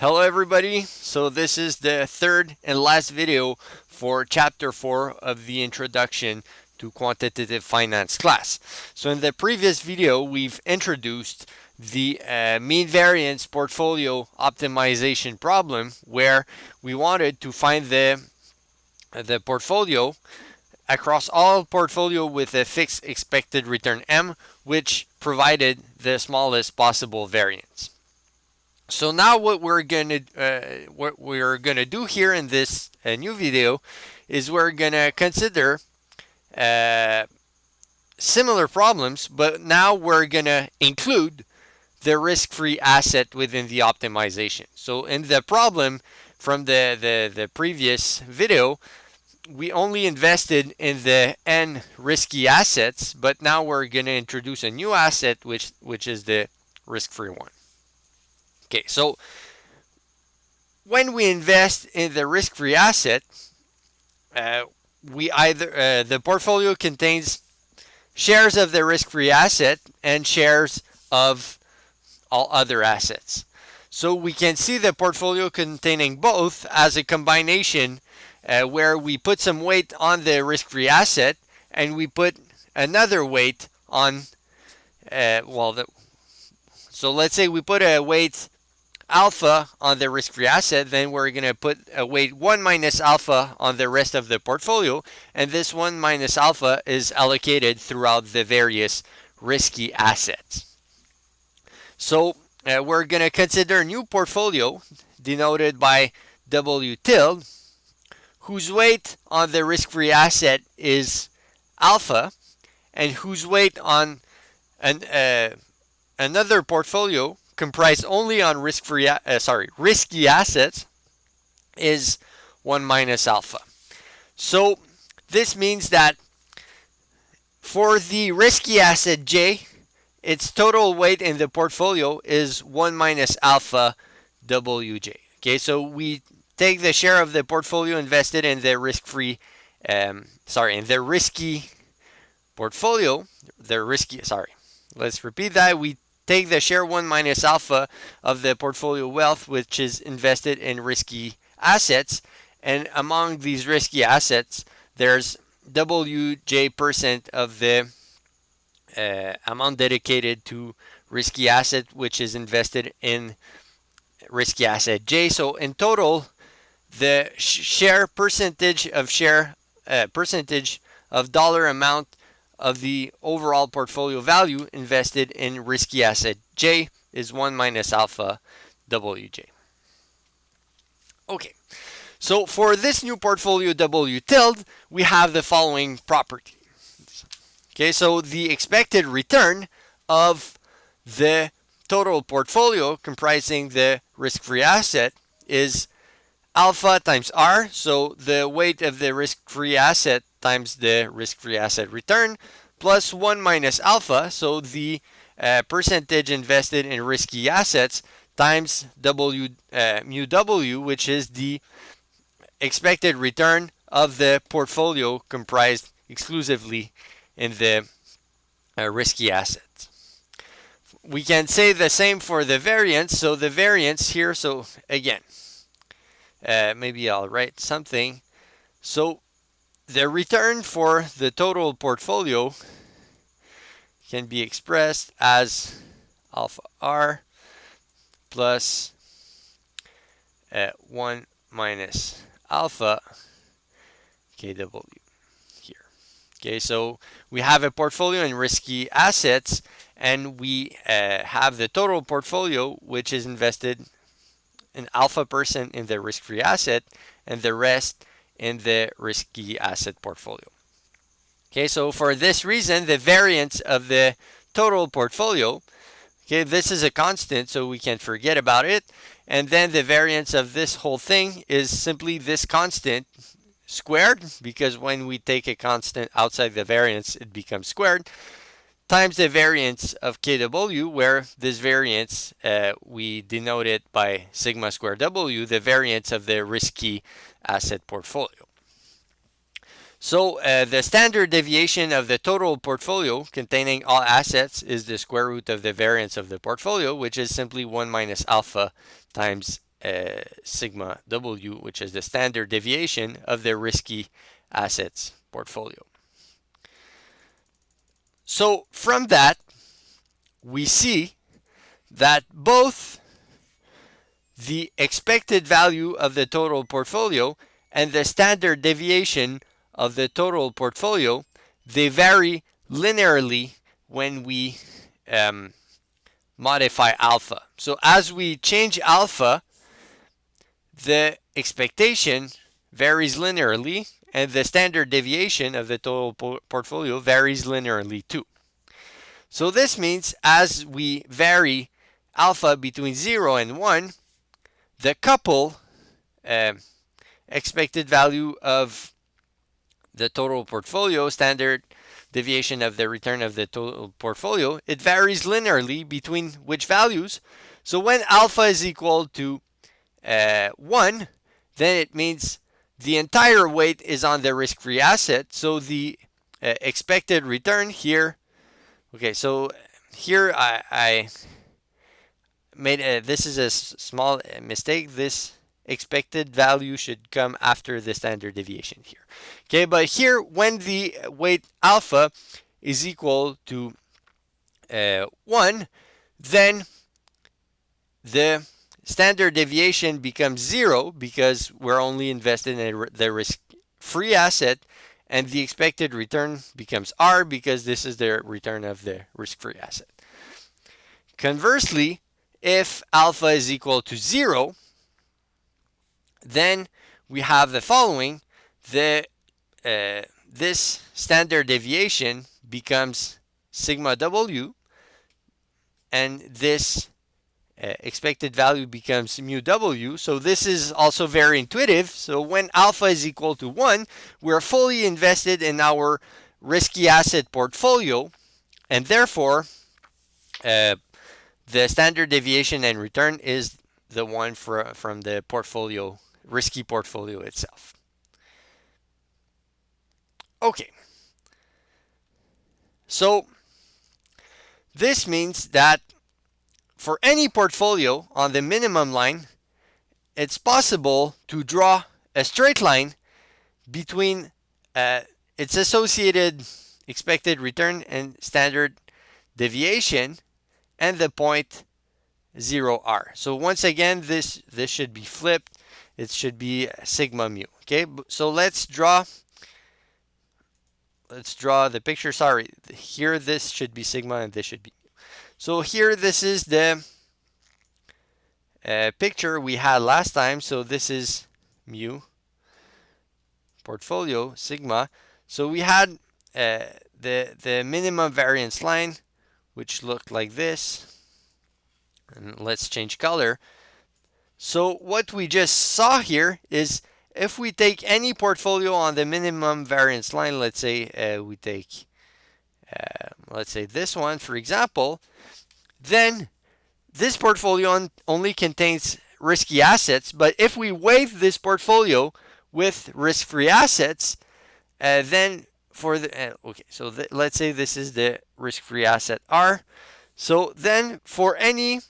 Hello everybody, so this is the third and last video for Chapter 4 of the Introduction to Quantitative Finance class. So in the previous video we've introduced the mean variance portfolio optimization problem where we wanted to find the portfolio across all portfolio with a fixed expected return M, which provided the smallest possible variance. So now what we're gonna do here in this new video is we're gonna consider similar problems, but now we're gonna include the risk-free asset within the optimization. So in the problem from the previous video, we only invested in the N risky assets, but now we're gonna introduce a new asset which is the risk-free one. Okay, so when we invest in the risk-free asset, the portfolio contains shares of the risk-free asset and shares of all other assets. So we can see the portfolio containing both as a combination where we put some weight on the risk-free asset and we put another weight on, so let's say we put a weight alpha on the risk-free asset, then we're going to put a weight 1 minus alpha on the rest of the portfolio, and this 1 minus alpha is allocated throughout the various risky assets. So we're going to consider a new portfolio denoted by W tilde, whose weight on the risk-free asset is alpha, and whose weight on another portfolio comprised only on risky assets is 1 minus alpha. So this means that for the risky asset J, its total weight in the portfolio is 1 minus alpha WJ. Okay, so we take the share of the portfolio invested in the risky portfolio, let's repeat that. We take the share 1 minus alpha of the portfolio wealth, which is invested in risky assets, and among these risky assets, there's WJ% of the amount dedicated to risky asset, which is invested in risky asset J. So in total, the percentage of dollar amount of the overall portfolio value invested in risky asset J is 1 minus alpha WJ. Okay, so for this new portfolio W tilde, we have the following property. Okay, so the expected return of the total portfolio comprising the risk-free asset is alpha times R, so the weight of the risk-free asset times the risk-free asset return, plus 1 minus alpha, so the percentage invested in risky assets, times mu W, which is the expected return of the portfolio comprised exclusively in the risky assets. We can say the same for the variance, so the variance here, so again, maybe I'll write something. So the return for the total portfolio can be expressed as alpha R plus 1 minus alpha KW here. Okay, so we have a portfolio in risky assets, and we have the total portfolio which is invested in alpha % in the risk-free asset and the rest in the risky asset portfolio. Okay, so for this reason, the variance of the total portfolio, okay, this is a constant, so we can forget about it. And then the variance of this whole thing is simply this constant squared, because when we take a constant outside the variance, it becomes squared, times the variance of KW, where this variance, we denote it by sigma squared W, the variance of the risky asset portfolio. So the standard deviation of the total portfolio containing all assets is the square root of the variance of the portfolio, which is simply 1 minus alpha times sigma W, which is the standard deviation of the risky assets portfolio. So from that, we see that both the expected value of the total portfolio and the standard deviation of the total portfolio, they vary linearly when we modify alpha. So as we change alpha, the expectation varies linearly and the standard deviation of the total portfolio varies linearly too. So this means as we vary alpha between 0 and 1, the couple expected value of the total portfolio, standard deviation of the return of the total portfolio, it varies linearly between which values. So when alpha is equal to 1, then it means the entire weight is on the risk-free asset. So the expected return here, okay, so here I made this is a small mistake. This expected value should come after the standard deviation here. Okay, but here when the weight alpha is equal to 1, then the standard deviation becomes 0 because we're only invested in the risk-free asset, and the expected return becomes R because this is the return of the risk-free asset. Conversely, if alpha is equal to 0, then we have the following. This standard deviation becomes sigma W, and this expected value becomes mu W. So this is also very intuitive. So when alpha is equal to 1, we're fully invested in our risky asset portfolio, and therefore the standard deviation and return is the one from the portfolio, risky portfolio itself. Okay. So this means that for any portfolio on the minimum line, it's possible to draw a straight line between its associated expected return and standard deviation and the point 0R. So once again, this should be flipped. It should be sigma mu. Okay, so let's draw the picture. Sorry, here this should be sigma and this should be mu. So here this is the picture we had last time. So this is mu portfolio sigma. So we had the minimum variance line, which looked like this. And let's change color. So what we just saw here is if we take any portfolio on the minimum variance line, let's say we take let's say this one, for example, then this portfolio only contains risky assets. But if we weight this portfolio with risk-free assets, then for the okay, so let's say this is the risk-free asset R. So then for any,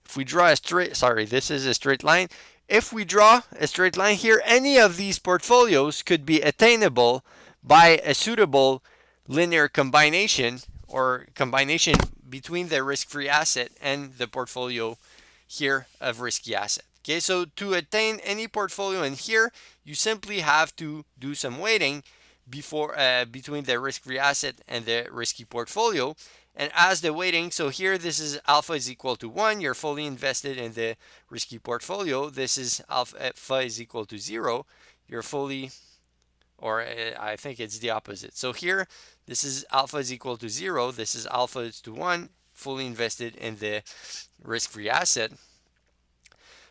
if we draw a straight, sorry, this is a straight line. If we draw a straight line here, any of these portfolios could be attainable by a suitable linear combination or combination between the risk-free asset and the portfolio here of risky asset. Okay, so to attain any portfolio in here, you simply have to do some weighting between the risk-free asset and the risky portfolio. And as the weighting, so here this is alpha is equal to 1, you're fully invested in the risky portfolio. This is alpha is equal to 0, you're fully, or I think it's the opposite. So here, this is alpha is equal to 0, this is alpha is to 1, fully invested in the risk-free asset.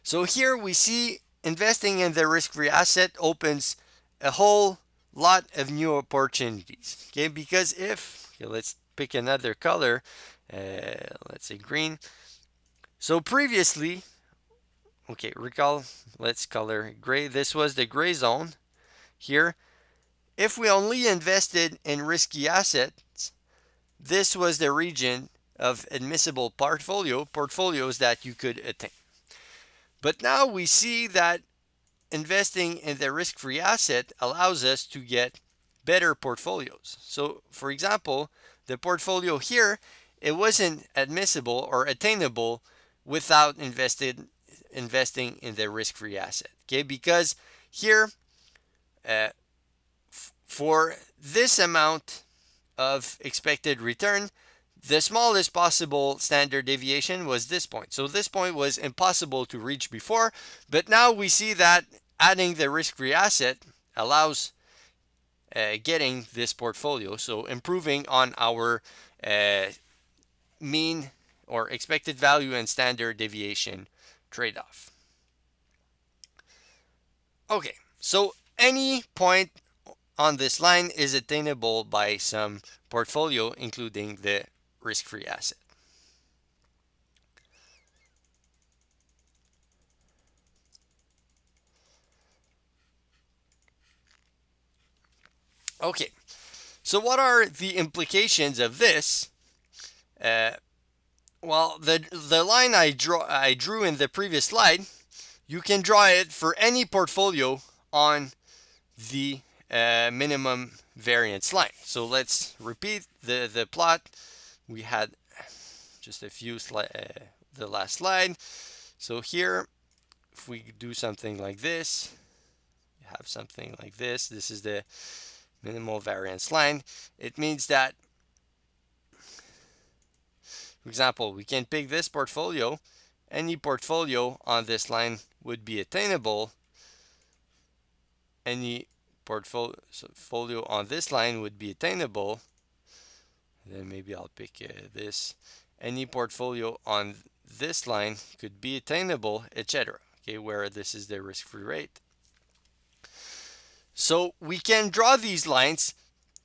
So here we see investing in the risk-free asset opens a whole lot of new opportunities. Okay, because if, okay, let's pick another color, let's say green. So previously, okay, recall, let's color gray. This was the gray zone here. If we only invested in risky assets, this was the region of admissible portfolios that you could attain. But now we see that investing in the risk-free asset allows us to get better portfolios. So for example, the portfolio here, it wasn't admissible or attainable without investing in the risk-free asset. Okay, because here for this amount of expected return, the smallest possible standard deviation was this point. So this point was impossible to reach before, but now we see that adding the risk-free asset allows getting this portfolio, so improving on our mean or expected value and standard deviation trade-off. Okay, so any point on this line is attainable by some portfolio, including the risk-free asset. Okay, so what are the implications of this? Well, the line I drew in the previous slide, you can draw it for any portfolio on the minimum variance line. So let's repeat the plot. We had just a few the last slide. So here, if we do something like this, you have something like this. This is the minimal variance line. It means that, for example, we can pick this portfolio. Any portfolio on this line would be attainable. Any portfolio on this line would be attainable. Then maybe I'll pick this. Any portfolio on this line could be attainable, etc. Okay, where this is the risk-free rate. So we can draw these lines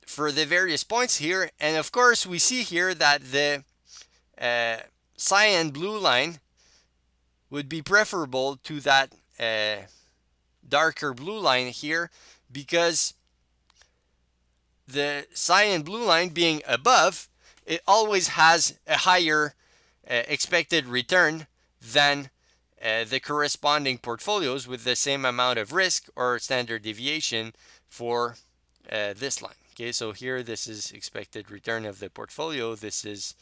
for the various points here, and of course we see here that the cyan blue line would be preferable to that darker blue line here, because the cyan blue line being above, it always has a higher expected return than the corresponding portfolios with the same amount of risk or standard deviation for this line. Okay, so here this is expected return of the portfolio, this is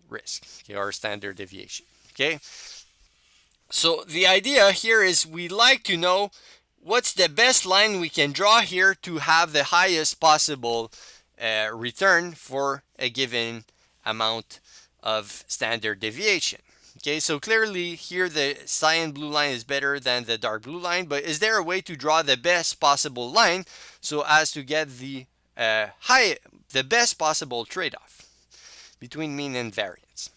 risk, okay, or standard deviation. Okay, so the idea here is we like to know what's the best line we can draw here to have the highest possible return for a given amount of standard deviation. Okay, so clearly here the cyan blue line is better than the dark blue line, but is there a way to draw the best possible line so as to get the best possible trade-off between mean and variance?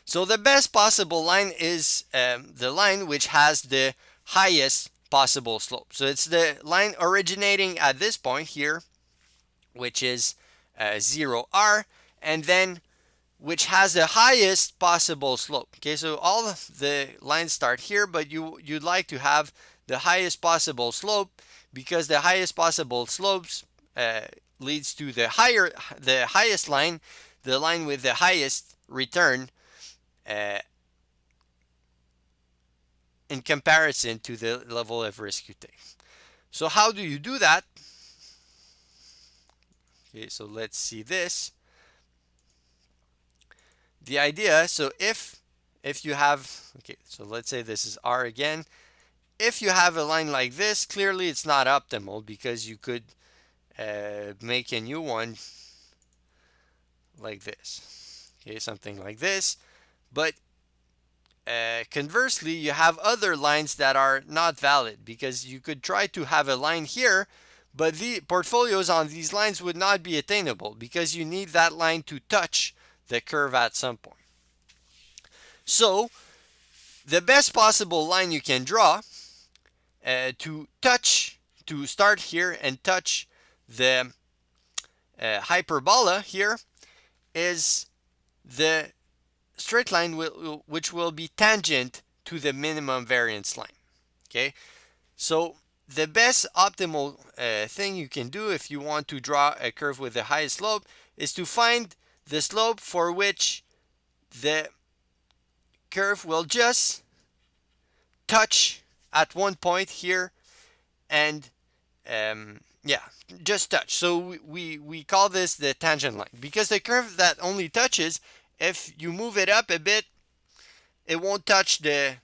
So the best possible line is the line which has the highest possible slope. So it's the line originating at this point here, which is 0r, and then which has the highest possible slope. Okay, so all of the lines start here, but you'd like to have the highest possible slope, because the highest possible slopes leads to the highest line, the line with the highest return in comparison to the level of risk you take. So how do you do that? Okay, so let's see this. The idea, so if you have, okay, so let's say this is R again. If you have a line like this, clearly it's not optimal, because you could make a new one like this. Okay, something like this. But conversely, you have other lines that are not valid, because you could try to have a line here, but the portfolios on these lines would not be attainable, because you need that line to touch the curve at some point. So the best possible line you can draw to start here and touch the hyperbola here is the straight line which will be tangent to the minimum variance line. Okay, so the best optimal thing you can do if you want to draw a curve with the highest slope is to find the slope for which the curve will just touch at one point here, and yeah, just touch. So we call this the tangent line, because the curve that only touches, if you move it up a bit, it won't touch the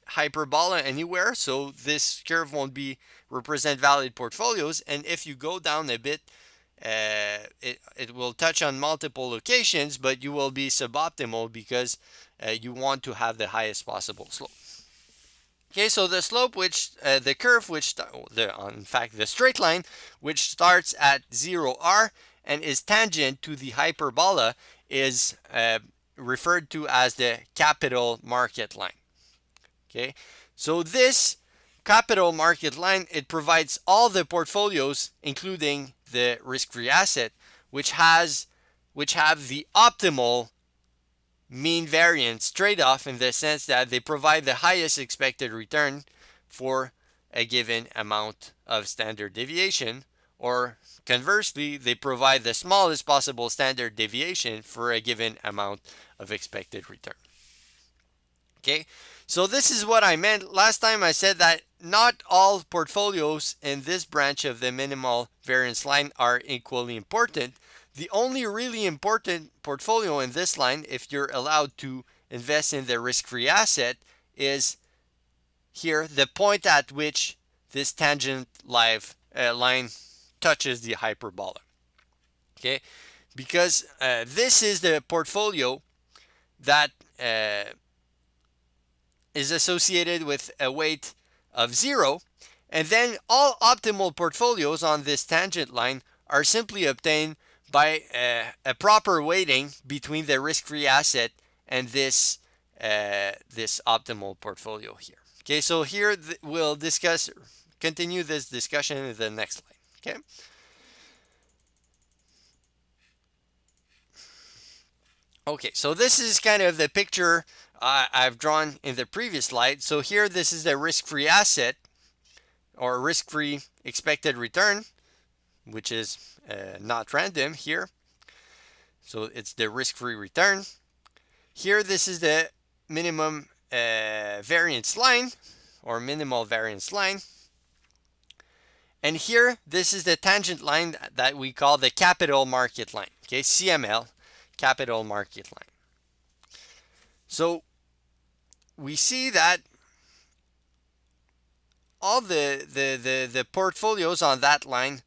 hyperbola anywhere, so this curve won't be represent valid portfolios. And if you go down a bit, it will touch on multiple locations, but you will be suboptimal because you want to have the highest possible slope. Okay, so the slope, which the curve, which in fact the straight line, which starts at 0r and is tangent to the hyperbola, is referred to as the capital market line. Okay, so this capital market line, it provides all the portfolios, including the risk-free asset, which have the optimal mean variance trade-off, in the sense that they provide the highest expected return for a given amount of standard deviation, or conversely, they provide the smallest possible standard deviation for a given amount of expected return. Okay, so this is what I meant last time. I said that not all portfolios in this branch of the minimal variance line are equally important. The only really important portfolio in this line, if you're allowed to invest in the risk-free asset, is here, the point at which this tangent line touches the hyperbola. Okay, because this is the portfolio that is associated with a weight of 0, and then all optimal portfolios on this tangent line are simply obtained by a proper weighting between the risk-free asset and this optimal portfolio here. Okay, so here we'll continue this discussion in the next slide. Okay. Okay, so this is kind of the picture I've drawn in the previous slide. So here, this is the risk-free asset, or risk-free expected return, which is not random here. So it's the risk-free return. Here, this is the minimum variance line, or minimal variance line. And here, this is the tangent line that we call the capital market line. Okay, CML, capital market line. So we see that all the portfolios on that line,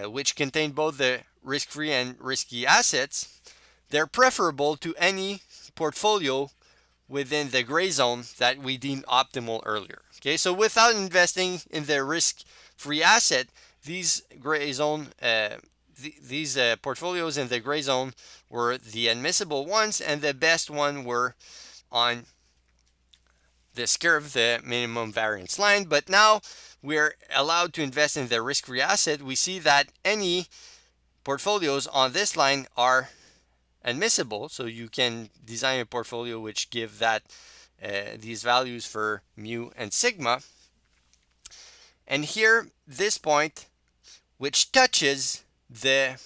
which contain both the risk-free and risky assets, they're preferable to any portfolio within the gray zone that we deemed optimal earlier. Okay, so without investing in the risk-free asset, these gray zone these portfolios in the gray zone were the admissible ones, and the best one were on this curve, the minimum variance line. But now we're allowed to invest in the risk-free asset. We see that any portfolios on this line are admissible, so you can design a portfolio which give that these values for mu and sigma. And here, this point, which touches the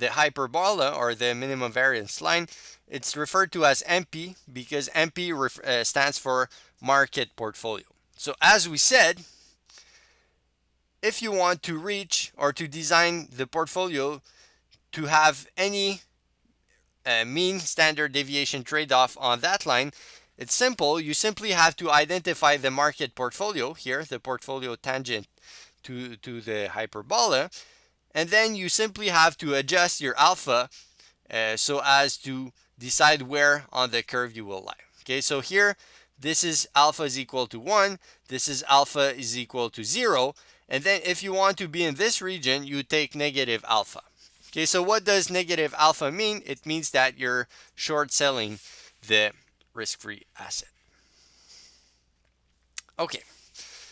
hyperbola, or the minimum variance line, it's referred to as MP, because MP stands for market portfolio. So as we said, if you want to reach or to design the portfolio to have any mean standard deviation trade-off on that line, it's simple. You simply have to identify the market portfolio here, the portfolio tangent to the hyperbola, and then you simply have to adjust your alpha so as to decide where on the curve you will lie. Okay, so here, this is alpha is equal to 1, this is alpha is equal to 0, and then if you want to be in this region, you take negative alpha. Okay, so what does negative alpha mean? It means that you're short selling the risk-free asset. Okay,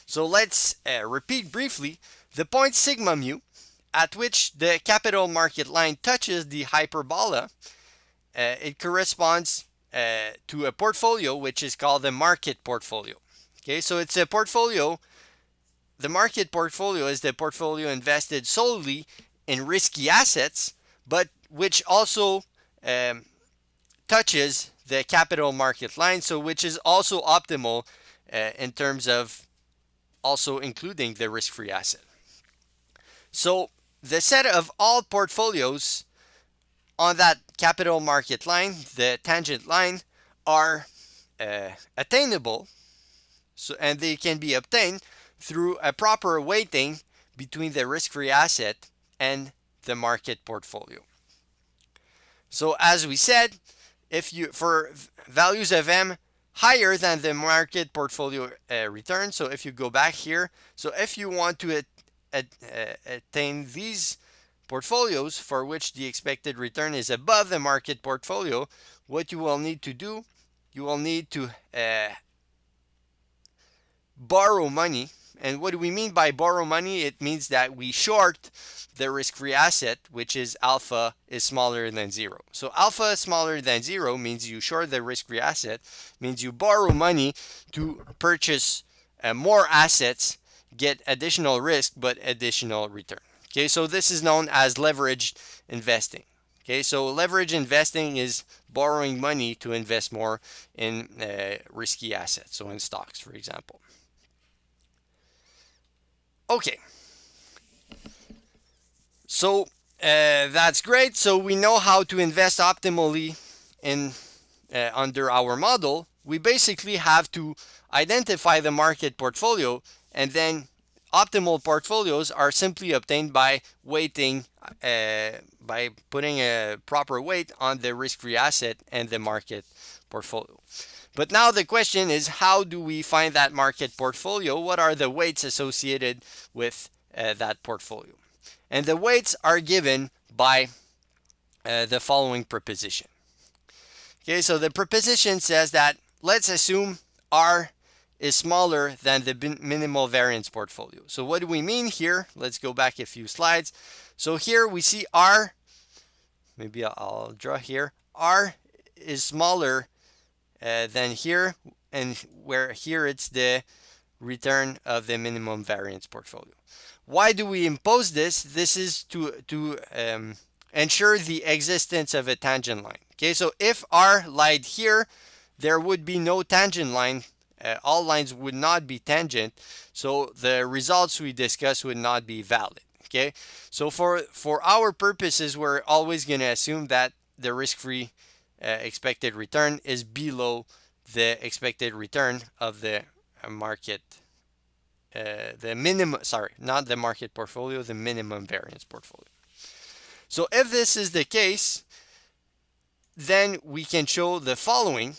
so let's repeat briefly. The point sigma mu, at which the capital market line touches the hyperbola, it corresponds to a portfolio which is called the market portfolio. Okay, so it's a portfolio. The market portfolio is the portfolio invested solely in risky assets, but which also touches the capital market line, so which is also optimal in terms of also including the risk-free asset. So the set of all portfolios on that capital market line, the tangent line, are attainable, so, and they can be obtained through a proper weighting between the risk-free asset and the market portfolio. So as we said, if you for values of M higher than the market portfolio return, so if you go back here, so if you want to attain these portfolios for which the expected return is above the market portfolio, what you will need to do, you will need to borrow money. And what do we mean by borrow money? It means that we short the risk-free asset, which is alpha is smaller than zero. So alpha is smaller than zero means you short the risk-free asset, means you borrow money to purchase more assets, get additional risk but additional return. Okay, so this is known as leveraged investing. Okay, so leverage investing is borrowing money to invest more in risky assets, so in stocks, for example. Okay, so that's great. So we know how to invest optimally in under our model. We basically have to identify the market portfolio, and then optimal portfolios are simply obtained by weighting, by putting a proper weight on the risk-free asset and the market portfolio. But now the question is, how do we find that market portfolio? What are the weights associated with that portfolio? And the weights are given by the following proposition. Okay, so the proposition says that let's assume R is smaller than the minimal variance portfolio. So what do we mean here? Let's go back a few slides. So here we see R, maybe I'll draw here, R is smaller than here, and where here it's the return of the minimum variance portfolio. Why do we impose this? This is to ensure the existence of a tangent line. Okay, so if R lied here, there would be no tangent line. All lines would not be tangent, so the results we discuss would not be valid. Okay, so for our purposes, we're always going to assume that the risk-free expected return is below the expected return of the market, the minimum, sorry, not the market portfolio, the minimum variance portfolio. So if this is the case, then we can show the following.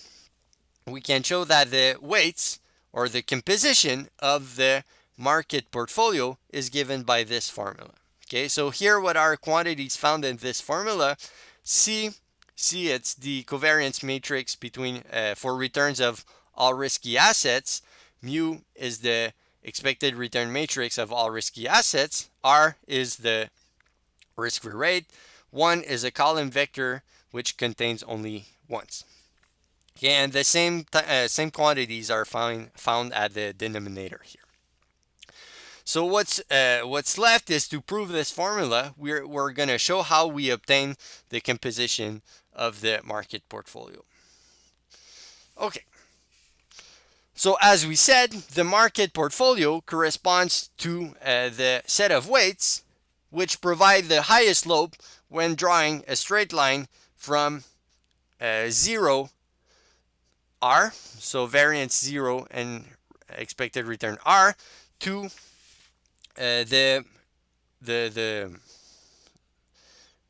We can show that the weights or the composition of the market portfolio is given by this formula. Okay, so here what are quantities found in this formula? C, it's the covariance matrix between for returns of all risky assets. Mu is the expected return matrix of all risky assets. R is the risk-free rate. 1 is a column vector which contains only ones. Okay, and the same quantities are found at the denominator here. So what's left is to prove this formula. We're going to show how we obtain the composition of the market portfolio. Okay. So as we said, the market portfolio corresponds to the set of weights which provide the highest slope when drawing a straight line from 0 R, so variance 0 and expected return R, to the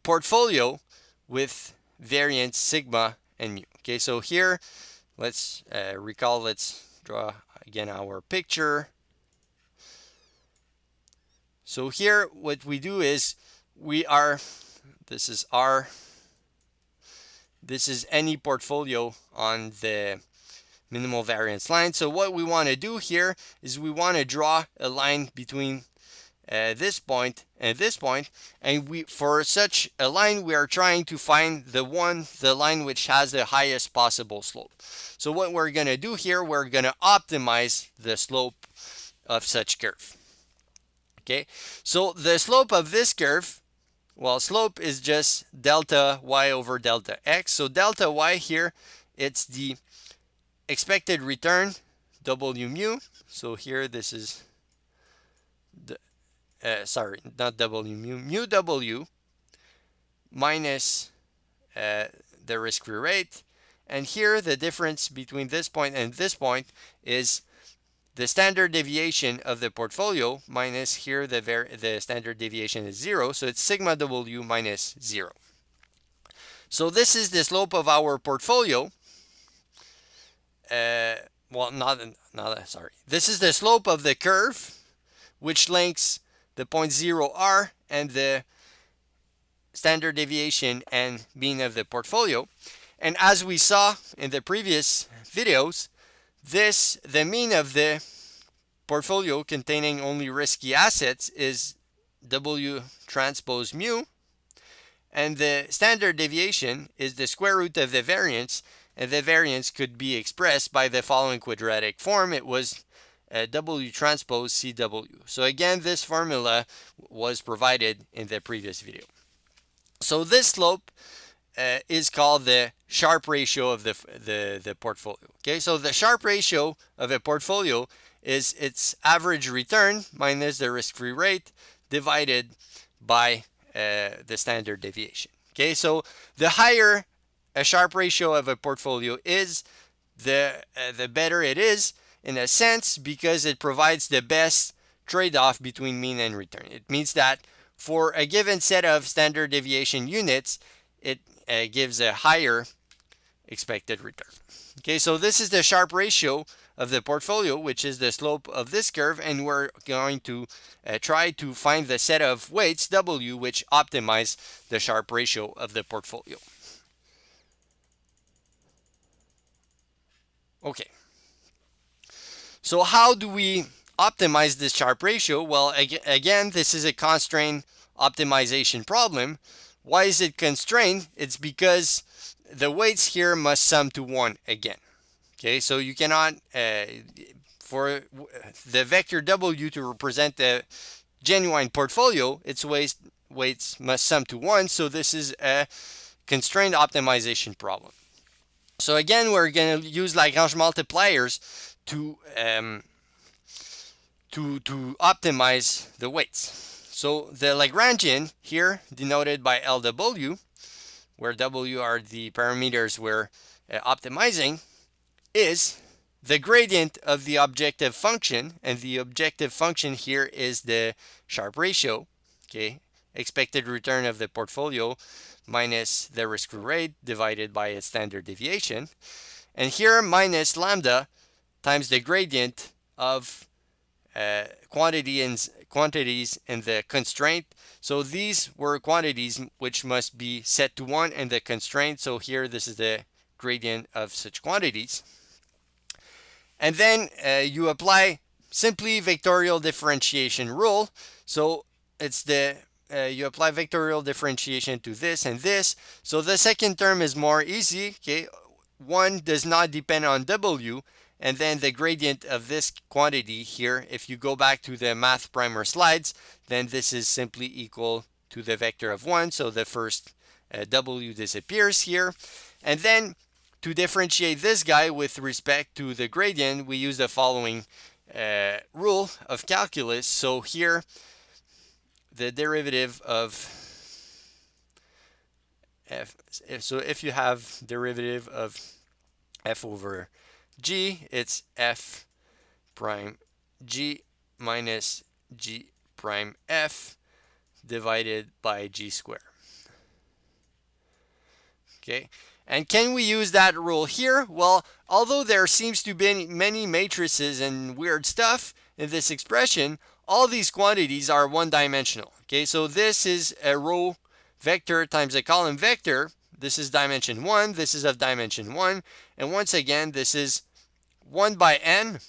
portfolio with variance sigma and mu. Okay, so here let's recall, let's draw again our picture. So here what we do is this is R, this is any portfolio on the minimal variance line. So what we want to do here is we want to draw a line between this point and this point, and for such a line we are trying to find the line which has the highest possible slope. So what we're going to do here, we're going to optimize the slope of such curve. Okay, so the slope of this curve Well, slope is just delta y over delta x. So delta y here, it's the expected return, W mu. So here this is, sorry, not W mu, mu W minus the risk-free rate. And here the difference between this point and this point is the standard deviation of the portfolio minus here the standard deviation is 0. So it's sigma W minus 0. So this is the slope of our portfolio. Well, sorry. This is the slope of the curve, which links the point 0R and the standard deviation and mean of the portfolio. And as we saw in the previous videos, the mean of the portfolio containing only risky assets is W transpose mu, and the standard deviation is the square root of the variance, and the variance could be expressed by the following quadratic form. It was W transpose CW. So again, this formula was provided in the previous video. So this slope is called the Sharpe ratio of the portfolio. Okay, so the Sharpe ratio of a portfolio is its average return minus the risk-free rate divided by the standard deviation. Okay, so the higher a Sharpe ratio of a portfolio is, the better it is in a sense, because it provides the best trade-off between mean and return. It means that for a given set of standard deviation units, it gives a higher expected return. Okay, so this is the Sharpe ratio of the portfolio, which is the slope of this curve, and we're going to try to find the set of weights W which optimize the Sharpe ratio of the portfolio. Okay, so how do we optimize this Sharpe ratio? Well, again, this is a constraint optimization problem. Why is it constrained? It's because the weights here must sum to 1 again. Okay, so you cannot, for the vector W to represent the genuine portfolio, its weights must sum to 1. So this is a constrained optimization problem. So again, we're going to use Lagrange multipliers to optimize the weights. So the Lagrangian here, denoted by LW, where W are the parameters we're optimizing, is the gradient of the objective function, and the objective function here is the Sharpe ratio, okay, expected return of the portfolio minus the risk-free rate divided by its standard deviation, and here minus lambda times the gradient of quantities in the constraint. So these were quantities which must be set to 1 in the constraint. So here this is the gradient of such quantities. And then you apply simply vectorial differentiation rule. So it's the you apply vectorial differentiation to this and this. So the second term is more easy. Okay, 1 does not depend on W. And then the gradient of this quantity here, if you go back to the math primer slides, then this is simply equal to the vector of 1. So the first W disappears here. And then to differentiate this guy with respect to the gradient, we use the following rule of calculus. So here, the derivative of f, so if you have derivative of f over g, it's f prime g minus g prime f divided by g squared. Okay, and can we use that rule here? Well, although there seems to be many matrices and weird stuff in this expression, all these quantities are one-dimensional. Okay, so this is a row vector times a column vector. This is dimension 1, this is of dimension 1, and once again, this is 1 by n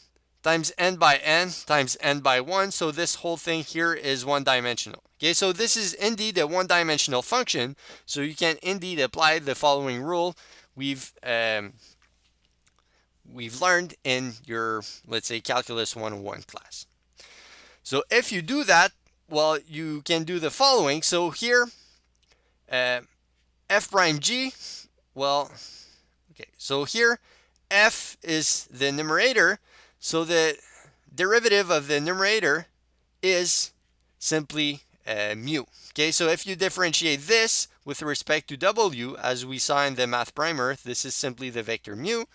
times n by n times n by 1. So this whole thing here is one-dimensional. Okay, so this is indeed a one-dimensional function. So you can indeed apply the following rule we've learned in your, let's say, Calculus 101 class. So if you do that, well, you can do the following. So here, uh, f prime g, well, okay, so here f is the numerator, so the derivative of the numerator is simply mu. Okay, so if you differentiate this with respect to w, as we saw in the math primer, this is simply the vector mu.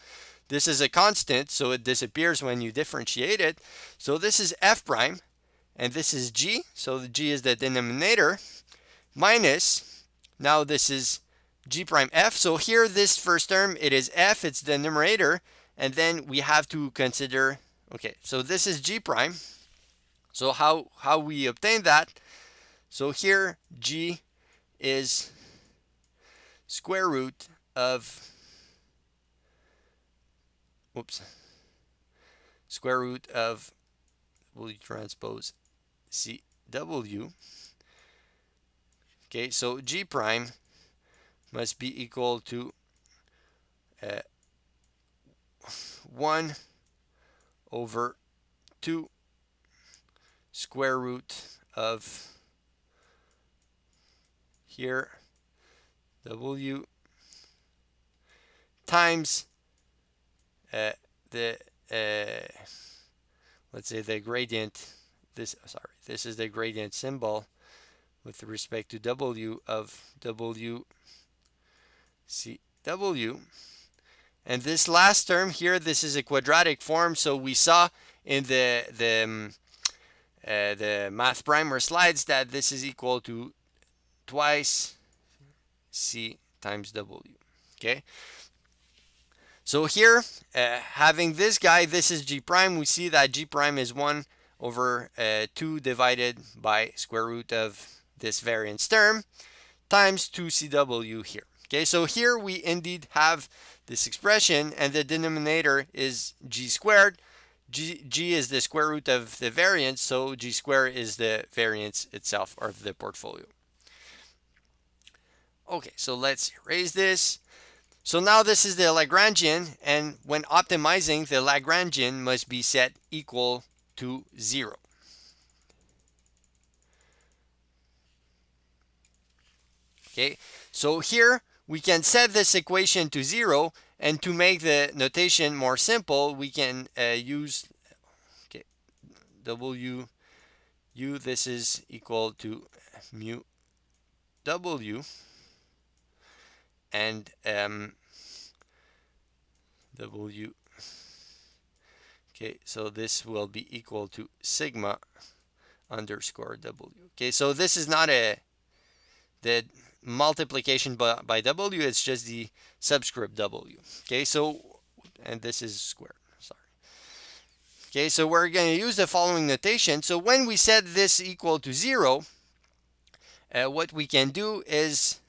This is a constant, so it disappears when you differentiate it. So this is f prime, and this is g, so the g is the denominator, minus, now this is g prime f. So here, this first term, it is f, it's the numerator, and then we have to consider, okay, so this is g prime. So how we obtain that? So here, g is square root of, square root of W transpose CW. Okay, so g prime must be equal to 1 over 2 square root of here W times the let's say the gradient, this is the gradient symbol with respect to W of W CW. And this last term here, this is a quadratic form, so we saw in the math primer slides that this is equal to twice C times W. Okay, so here, having this guy, this is g prime, we see that g prime is 1 over 2 divided by square root of this variance term times 2CW here. Okay, so here we indeed have this expression, and the denominator is g squared. G is the square root of the variance, so g squared is the variance itself, or the portfolio. Okay, so let's erase this. So now this is the Lagrangian, and when optimizing, the Lagrangian must be set equal to 0. Okay, so here we can set this equation to 0, and to make the notation more simple, we can use, okay, W u, this is equal to mu W, and W, okay, so this will be equal to sigma underscore W. Okay, so this is not the multiplication by W, it's just the subscript W. Okay, so, and this is squared, sorry. Okay, so we're going to use the following notation. So when we set this equal to 0, what we can do is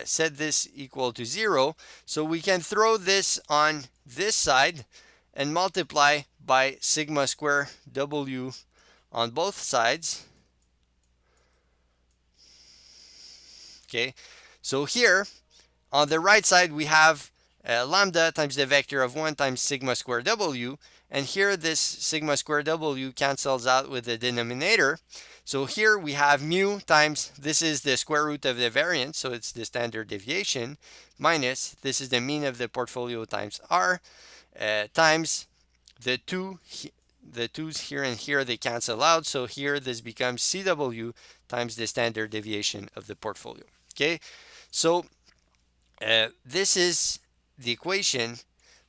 set this equal to 0. So we can throw this on this side and multiply by sigma square W on both sides. Okay, so here on the right side we have lambda times the vector of 1 times sigma square W, and here this sigma square W cancels out with the denominator. So here we have mu times, this is the square root of the variance, so it's the standard deviation, minus, this is the mean of the portfolio times R, times the 2's here and here, they cancel out, so here this becomes CW times the standard deviation of the portfolio. Okay, so this is the equation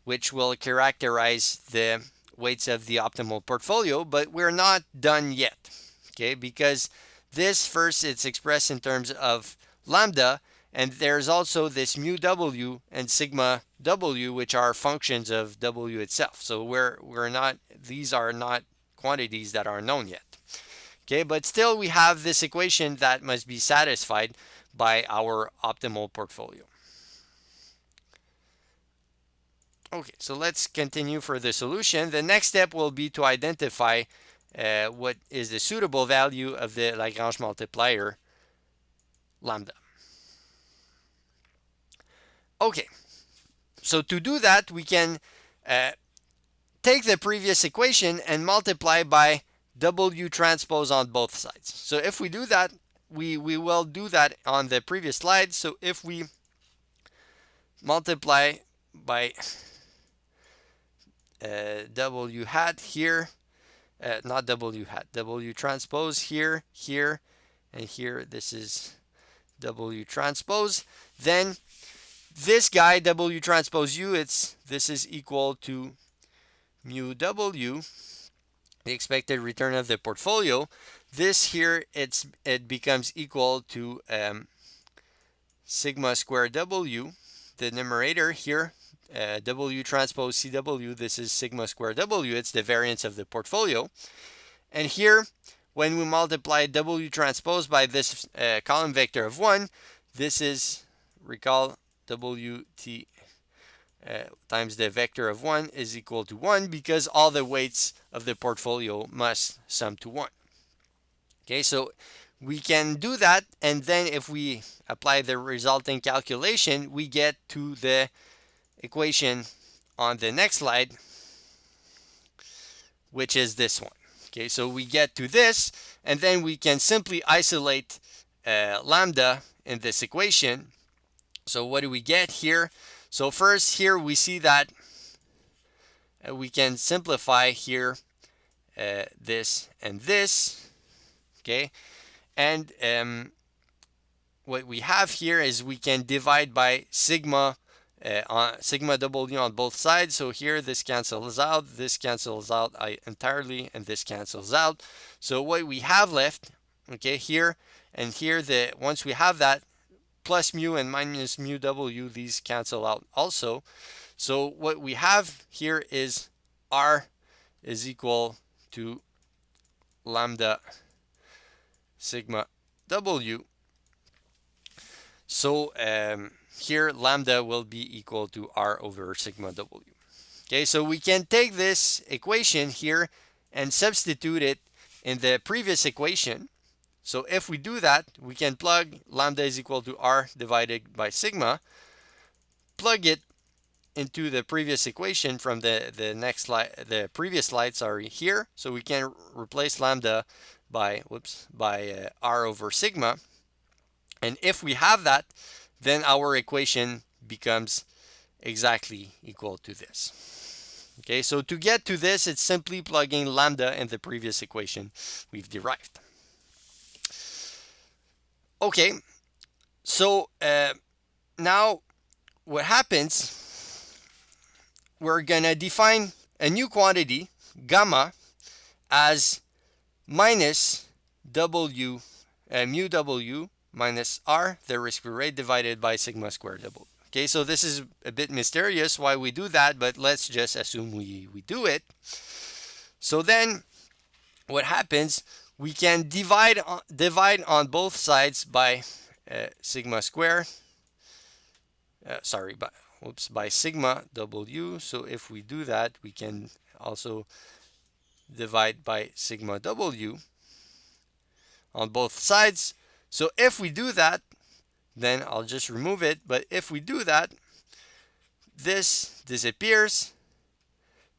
which will characterize the weights of the optimal portfolio, but we're not done yet. Okay, because this first, it's expressed in terms of lambda, and there's also this mu W and sigma W, which are functions of W itself. So we're not, these are not quantities that are known yet. Okay, but still we have this equation that must be satisfied by our optimal portfolio. Okay, so let's continue for the solution. The next step will be to identify what is the suitable value of the Lagrange multiplier lambda. Okay, so to do that, we can take the previous equation and multiply by W transpose on both sides. So if we do that, we will do that on the previous slide. So if we multiply by W hat here, not W hat, W transpose here, here, and here, this is W transpose, then this guy, W transpose U, this is equal to mu W, the expected return of the portfolio. This here, it becomes equal to sigma square W. The numerator here, W transpose CW, this is sigma square W. It's the variance of the portfolio. And here, when we multiply W transpose by this column vector of 1, this is, recall, WT times the vector of 1 is equal to 1 because all the weights of the portfolio must sum to 1. Okay, so we can do that, and then if we apply the resulting calculation, we get to the equation on the next slide, which is this one. Okay, so we get to this, and then we can simply isolate lambda in this equation. So what do we get here? So first here we see that we can simplify here this and this. Okay, and what we have here is we can divide by sigma sigma W on both sides. So here this cancels out entirely, and this cancels out. So what we have left, okay, here and here, once we have that, plus mu and minus mu W, these cancel out also. So what we have here is R is equal to lambda sigma W. So here lambda will be equal to R over sigma W. Okay, so we can take this equation here and substitute it in the previous equation. So if we do that, we can plug lambda is equal to R divided by sigma, plug it into the previous equation from the next slide, the previous slide, sorry, here. So we can replace lambda by R over sigma. And if we have that, then our equation becomes exactly equal to this. Okay, so to get to this, it's simply plugging lambda in the previous equation we've derived. Okay, so now what happens, we're gonna define a new quantity, gamma, as minus W, mu W minus R, the risk-free rate, divided by sigma squared W. Okay, so this is a bit mysterious why we do that, but let's just assume we do it. So then what happens, we can divide on both sides by sigma square, by sigma W. So if we do that, we can also divide by sigma W on both sides. So if we do that, then I'll just remove it. But if we do that, this disappears.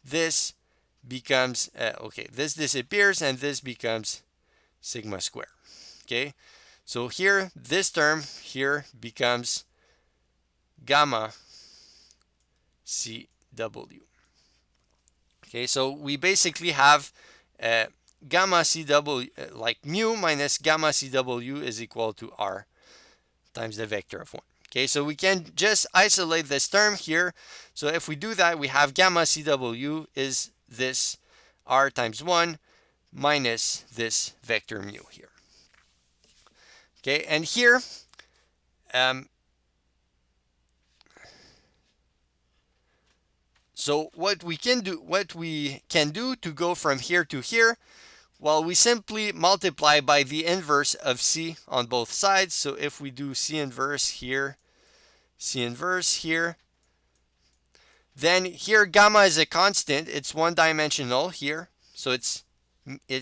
This becomes, this disappears, and this becomes sigma square. Okay, so here, this term here becomes gamma CW. Okay, so we basically have gamma CW, like mu minus gamma CW is equal to R times the vector of 1. Okay, so we can just isolate this term here. So if we do that, we have gamma CW is this R times 1 minus this vector mu here. Okay, and here, so what we can do to go from here to here, well, we simply multiply by the inverse of C on both sides. So if we do C inverse here, C inverse here, then here gamma is a constant. It's one-dimensional here. So it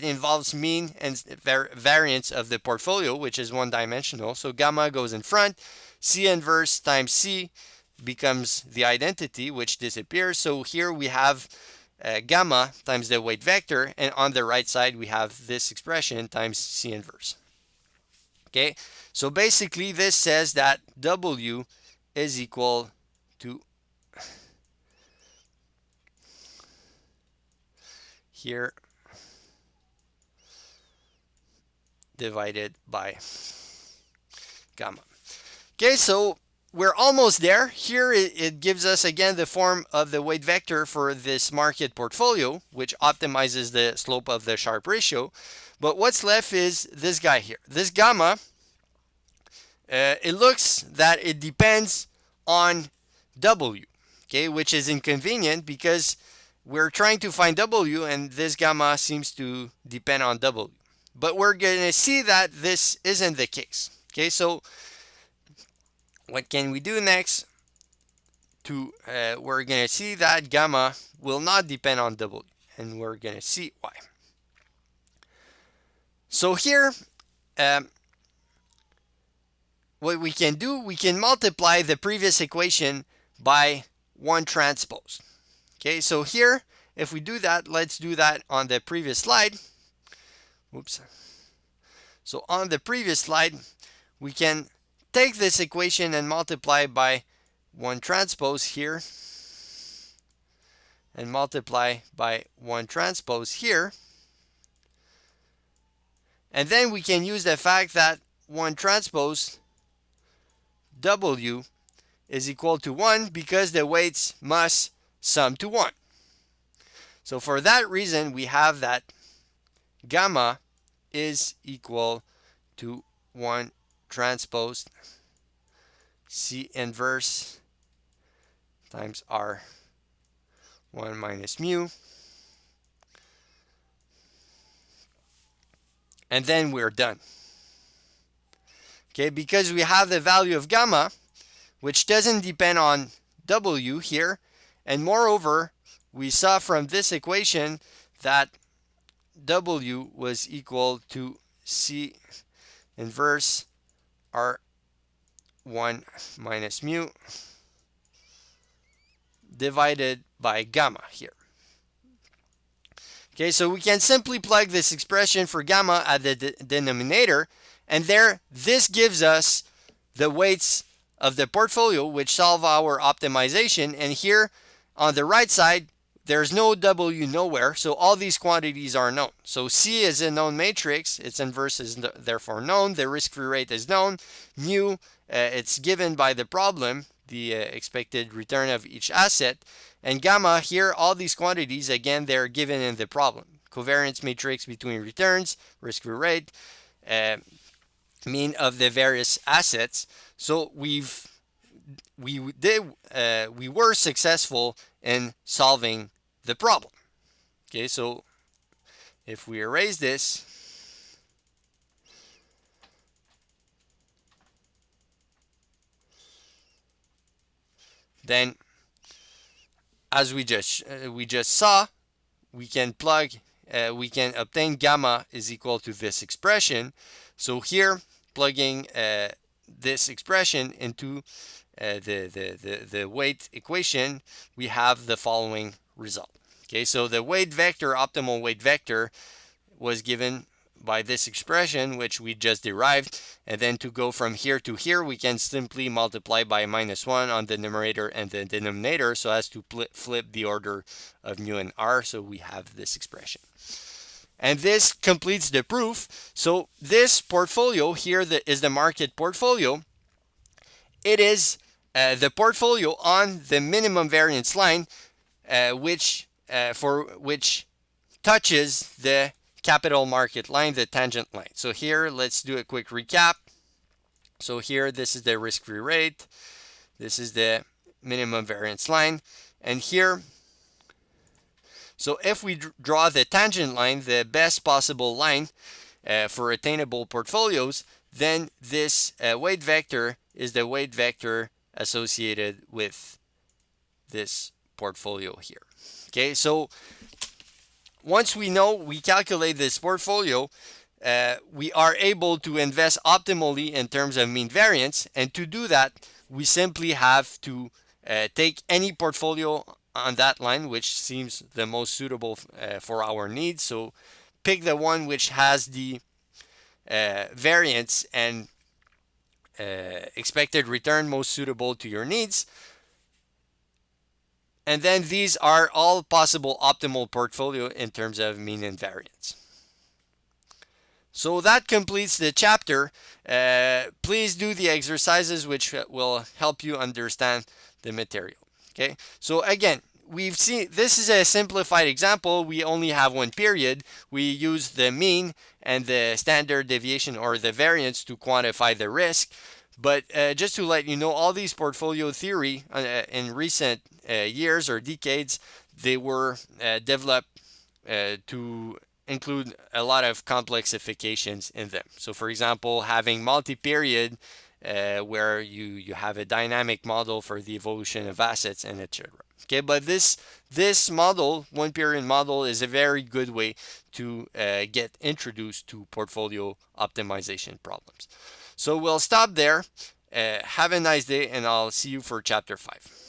involves mean and variance of the portfolio, which is one-dimensional. So gamma goes in front. C inverse times C becomes the identity, which disappears. So here we have gamma times the weight vector, and on the right side we have this expression times C inverse. Okay, so basically this says that W is equal to here divided by gamma. Okay, so we're almost there. Here it gives us again the form of the weight vector for this market portfolio, which optimizes the slope of the Sharpe ratio. But what's left is this guy here. This gamma, it looks that it depends on W, okay, which is inconvenient because we're trying to find W and this gamma seems to depend on W. But we're going to see that this isn't the case. Okay, so what can we do next? We're going to see that gamma will not depend on W, and we're going to see why. So here, what we can do, we can multiply the previous equation by 1 transpose. Okay, so here, if we do that, let's do that on the previous slide. Oops. So on the previous slide, we can take this equation and multiply by 1 transpose here, and multiply by 1 transpose here. And then we can use the fact that 1 transpose W is equal to 1 because the weights must sum to 1. So for that reason, we have that gamma is equal to 1 transpose C inverse times R 1 minus mu. And then we're done. Okay, because we have the value of gamma, which doesn't depend on W here, and moreover, we saw from this equation that W was equal to C inverse R1 minus mu divided by gamma here. Okay, so we can simply plug this expression for gamma at the denominator, and there, this gives us the weights of the portfolio which solve our optimization. And here on the right side, there's no W nowhere, so all these quantities are known. So C is a known matrix, its inverse is therefore known, the risk-free rate is known, mu, it's given by the problem, the expected return of each asset, and gamma, here all these quantities, again, they're given in the problem. Covariance matrix between returns, risk-free rate, mean of the various assets. So we were successful in solving the problem. Okay, so if we erase this, then as we just saw, we can obtain gamma is equal to this expression. So here, plugging this expression into the weight equation, we have the following result. Okay, so the weight vector, optimal weight vector, was given by this expression, which we just derived. And then to go from here to here, we can simply multiply by -1 on the numerator and the denominator so as to flip the order of mu and r. So we have this expression. And this completes the proof. So this portfolio here is the market portfolio. It is the portfolio on the minimum variance line, which touches the capital market line, the tangent line. So here, let's do a quick recap. So here, this is the risk-free rate. This is the minimum variance line. And here, so if we draw the tangent line, the best possible line for attainable portfolios, then this weight vector is the weight vector associated with this portfolio here. Okay, so once we calculate this portfolio, we are able to invest optimally in terms of mean variance. And to do that, we simply have to take any portfolio on that line, which seems the most suitable for our needs. So pick the one which has the variance and expected return most suitable to your needs. And then these are all possible optimal portfolio in terms of mean and variance. So that completes the chapter. Please do the exercises which will help you understand the material. Okay, so again, we've seen this is a simplified example. We only have one period. We use the mean and the standard deviation or the variance to quantify the risk. But just to let you know, all these portfolio theory in recent years or decades, they were developed to include a lot of complexifications in them. So for example, having multi-period where you have a dynamic model for the evolution of assets and etc. Okay, but this model, one period model, is a very good way to get introduced to portfolio optimization problems. So we'll stop there. Have a nice day, and I'll see you for chapter 5.